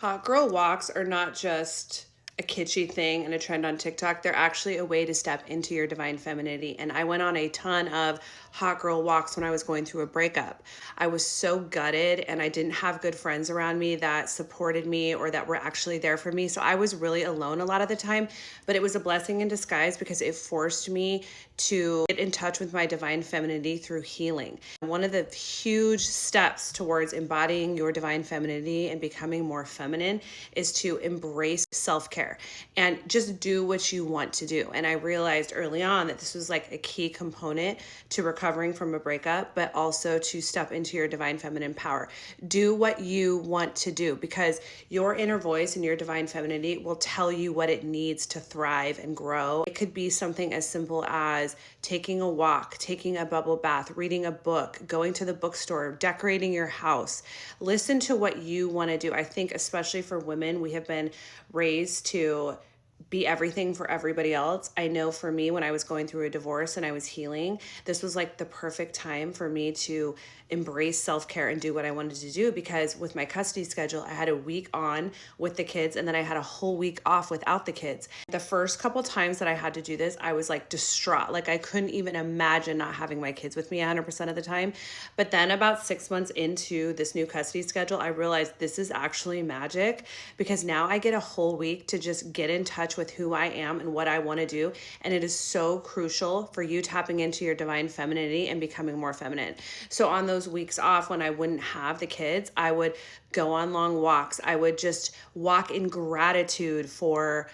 Hot girl walks are not just a kitschy thing and a trend on TikTok. They're actually a way to step into your divine femininity. And I went on a ton of hot girl walks when I was going through a breakup. I was so gutted and I didn't have good friends around me that supported me or that were actually there for me. So I was really alone a lot of the time, but it was a blessing in disguise because it forced me to get in touch with my divine femininity through healing. One of the huge steps towards embodying your divine femininity and becoming more feminine is to embrace self-care and just do what you want to do. And I realized early on that this was like a key component to recovering from a breakup, but also to step into your divine feminine power. Do what you want to do because your inner voice and your divine femininity will tell you what it needs to thrive and grow. It could be something as simple as taking a walk, taking a bubble bath, reading a book, going to the bookstore, decorating your house. Listen to what you want to do. I think especially for women, we have been raised to be everything for everybody else. I know for me, when I was going through a divorce and I was healing, this was like the perfect time for me to embrace self-care and do what I wanted to do, because with my custody schedule, I had a week on with the kids and then I had a whole week off without the kids. The first couple times that I had to do this, I was like distraught. Like I couldn't even imagine not having my kids with me 100% of the time. But then about 6 months into this new custody schedule, I realized this is actually magic because now I get a whole week to just get in touch with who I am and what I want to do. And it is so crucial for you tapping into your divine femininity and becoming more feminine. So on those weeks off when I wouldn't have the kids, I would go on long walks. I would just walk in gratitude for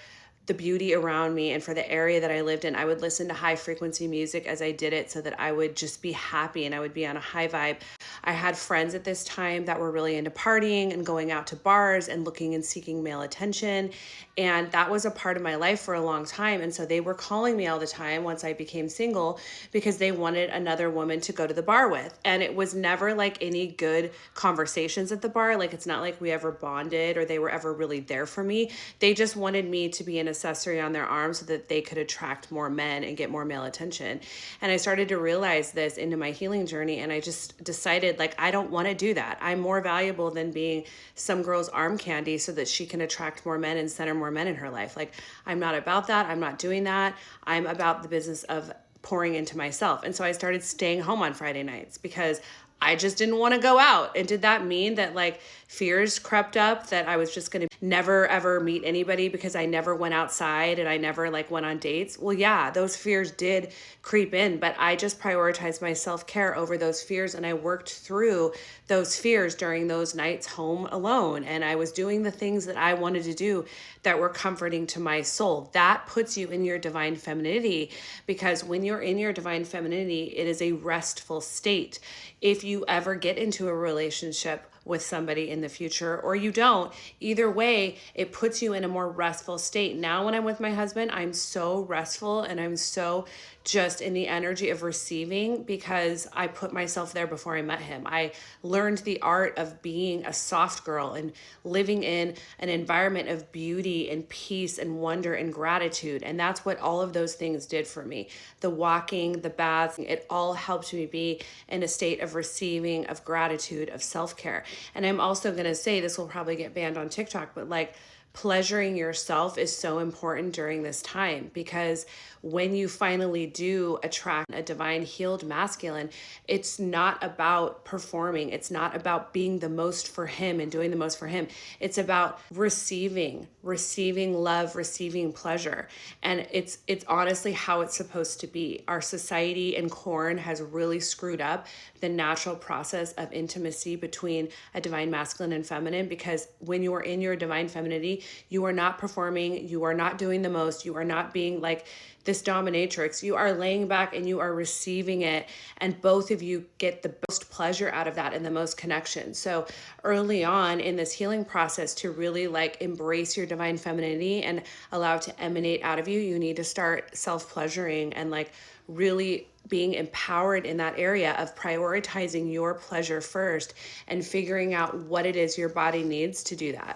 the beauty around me and for the area that I lived in. I would listen to high frequency music as I did it so that I would just be happy and I would be on a high vibe. I had friends at this time that were really into partying and going out to bars and looking and seeking male attention. And that was a part of my life for a long time. And so they were calling me all the time once I became single because they wanted another woman to go to the bar with. And it was never like any good conversations at the bar. Like it's not like we ever bonded or they were ever really there for me. They just wanted me to be an accessory on their arm so that they could attract more men and get more male attention. And I started to realize this into my healing journey. And I just decided like, I don't want to do that. I'm more valuable than being some girl's arm candy so that she can attract more men and center more men in her life. Like I'm not about that. I'm not doing that. I'm about the business of pouring into myself. And so I started staying home on Friday nights because I just didn't want to go out. And did that mean that like fears crept up that I was just going to never ever meet anybody because I never went outside and I never like went on dates? Well, yeah, those fears did creep in, but I just prioritized my self-care over those fears and I worked through those fears during those nights home alone. And I was doing the things that I wanted to do that were comforting to my soul. That puts you in your divine femininity because when you're in your divine femininity, it is a restful state. If you ever get into a relationship with somebody in the future or you don't, either way, it puts you in a more restful state. Now, when I'm with my husband, I'm so restful and I'm so just in the energy of receiving because I put myself there before I met him. I learned the art of being a soft girl and living in an environment of beauty and peace and wonder and gratitude. And that's what all of those things did for me. The walking, the baths, it all helped me be in a state of receiving, of gratitude, of self-care. And I'm also going to say, this will probably get banned on TikTok, but like pleasuring yourself is so important during this time because when you finally do attract a divine healed masculine, it's not about performing. It's not about being the most for him and doing the most for him. It's about receiving love, receiving pleasure. And it's honestly how it's supposed to be. Our society and corn has really screwed up the natural process of intimacy between a divine masculine and feminine, because when you are in your divine femininity, you are not performing, you are not doing the most, you are not being like this dominatrix. You are laying back and you are receiving it, and both of you get the most pleasure out of that and the most connection. So early on in this healing process, to really like embrace your divine femininity and allow it to emanate out of you, you need to start self-pleasuring and like really being empowered in that area of prioritizing your pleasure first and figuring out what it is your body needs to do that.